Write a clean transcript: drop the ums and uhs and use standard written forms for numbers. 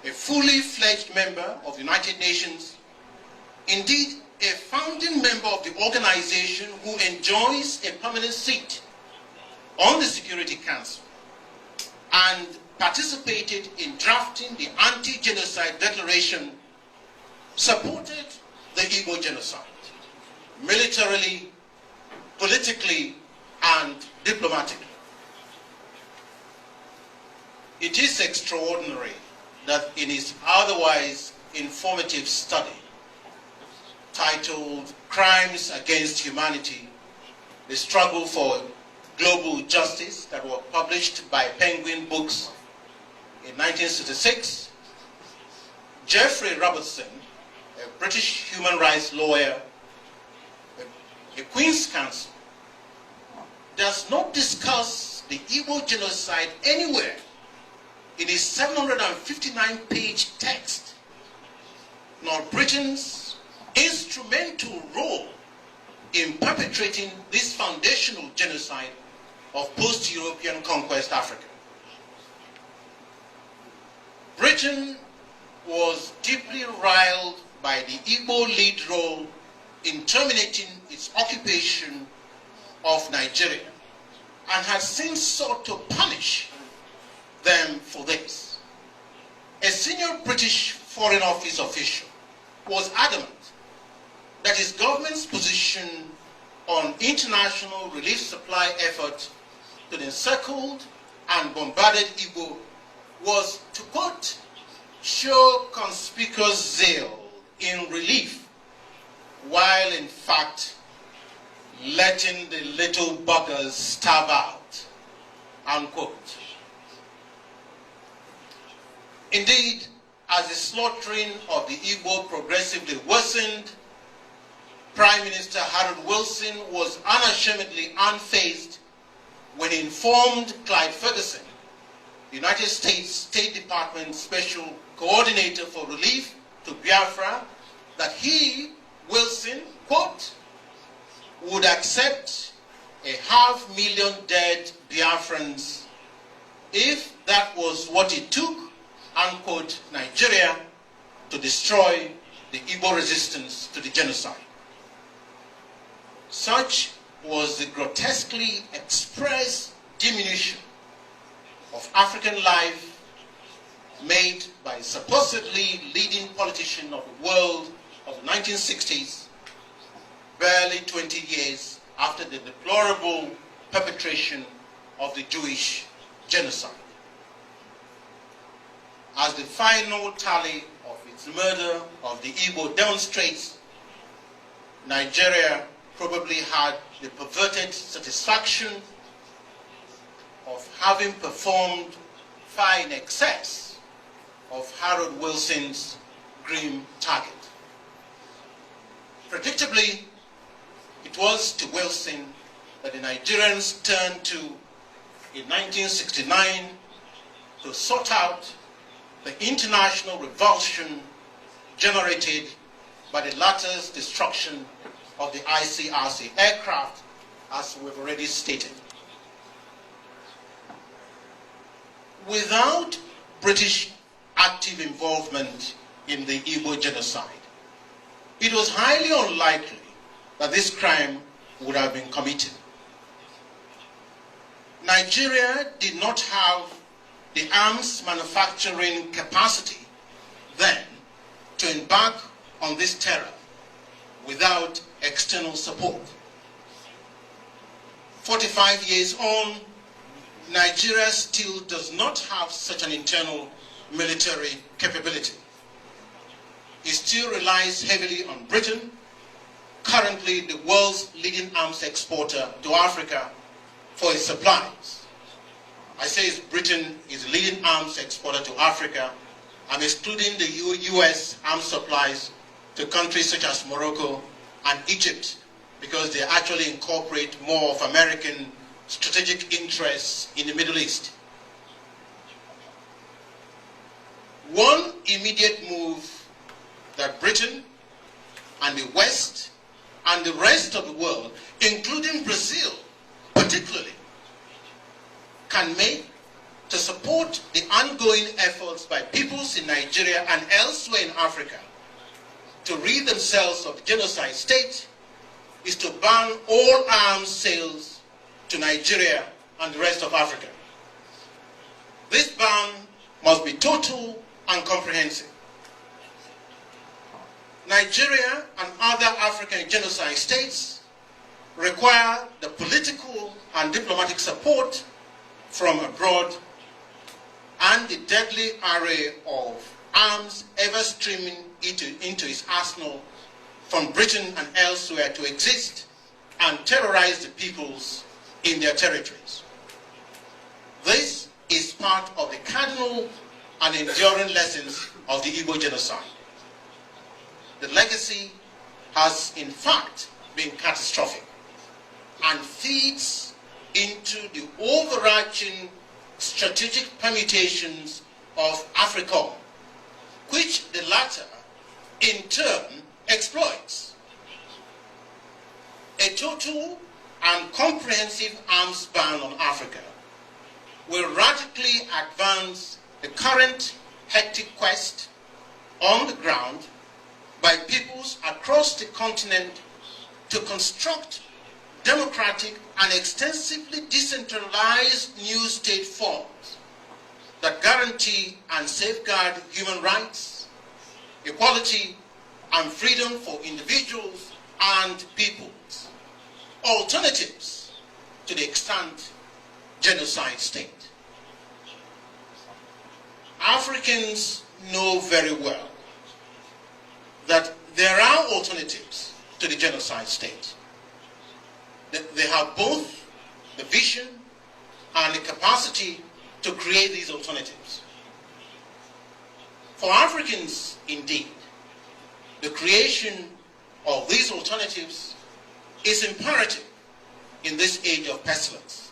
a fully fledged member of the United Nations, indeed a founding member of the organization who enjoys a permanent seat on the Security Council and participated in drafting the anti-genocide declaration, supported the Igbo genocide, militarily, politically, and diplomatically. It is extraordinary that in his otherwise informative study, titled Crimes Against Humanity, the Struggle for Global Justice, that was published by Penguin Books in 1966, Jeffrey Robertson, a British human rights lawyer, a Queen's Counsel, does not discuss the Igbo genocide anywhere in his 759-page text, nor Britain's instrumental role in perpetrating this foundational genocide of post-European conquest Africa. Britain was deeply riled by the Igbo lead role in terminating its occupation of Nigeria and has since sought to punish them for this. A senior British Foreign Office official was adamant that his government's position on international relief supply effort to the encircled and bombarded Igbo was, to quote, show conspicuous zeal in relief, while in fact letting the little buggers starve out, unquote. Indeed, as the slaughtering of the Igbo progressively worsened, Prime Minister Harold Wilson was unashamedly unfazed when he informed Clyde Ferguson, the United States State Department Special Coordinator for Relief to Biafra, that he, Wilson, quote, would accept 500,000 dead Biafrans if that was what it took, unquote, Nigeria to destroy the Igbo resistance to the genocide. Such was the grotesquely express diminution of African life made by a supposedly leading politician of the world of the 1960s, barely 20 years after the deplorable perpetration of the Jewish genocide. As the final tally of its murder of the Igbo demonstrates, Nigeria probably had the perverted satisfaction of having performed far in excess of Harold Wilson's grim target. Predictably, it was to Wilson that the Nigerians turned to in 1969 to sort out the international revulsion generated by the latter's destruction of the ICRC aircraft, as we've already stated. Without British active involvement in the Igbo genocide, it was highly unlikely that this crime would have been committed. Nigeria did not have the arms manufacturing capacity then to embark on this terror without external support. 45 years on, Nigeria still does not have such an internal military capability. It still relies heavily on Britain, currently the world's leading arms exporter to Africa, for its supplies. I say Britain is the leading arms exporter to Africa. I'm excluding the US arms supplies to countries such as Morocco and Egypt, because they actually incorporate more of American strategic interests in the Middle East. One immediate move that Britain and the West and the rest of the world, including Brazil particularly, can make to support the ongoing efforts by peoples in Nigeria and elsewhere in Africa to rid themselves of the genocide state is to ban all arms sales to Nigeria and the rest of Africa. This ban must be total and comprehensive. Nigeria and other African genocide states require the political and diplomatic support from abroad and the deadly array of arms ever streaming into its arsenal from Britain and elsewhere to exist and terrorize the peoples in their territories. This is part of the cardinal and enduring lessons of the Igbo genocide. The legacy has in fact been catastrophic and feeds into the overarching strategic permutations of AFRICOM, which the latter in turn exploits. A total and comprehensive arms ban on Africa will radically advance the current hectic quest on the ground by peoples across the continent to construct democratic and extensively decentralized new state forms that guarantee and safeguard human rights, equality, and freedom for individuals and peoples, alternatives to the extant genocide state. Africans know very well that there are alternatives to the genocide state. They have both the vision and the capacity to create these alternatives. For Africans, indeed, the creation of these alternatives is imperative in this age of pestilence.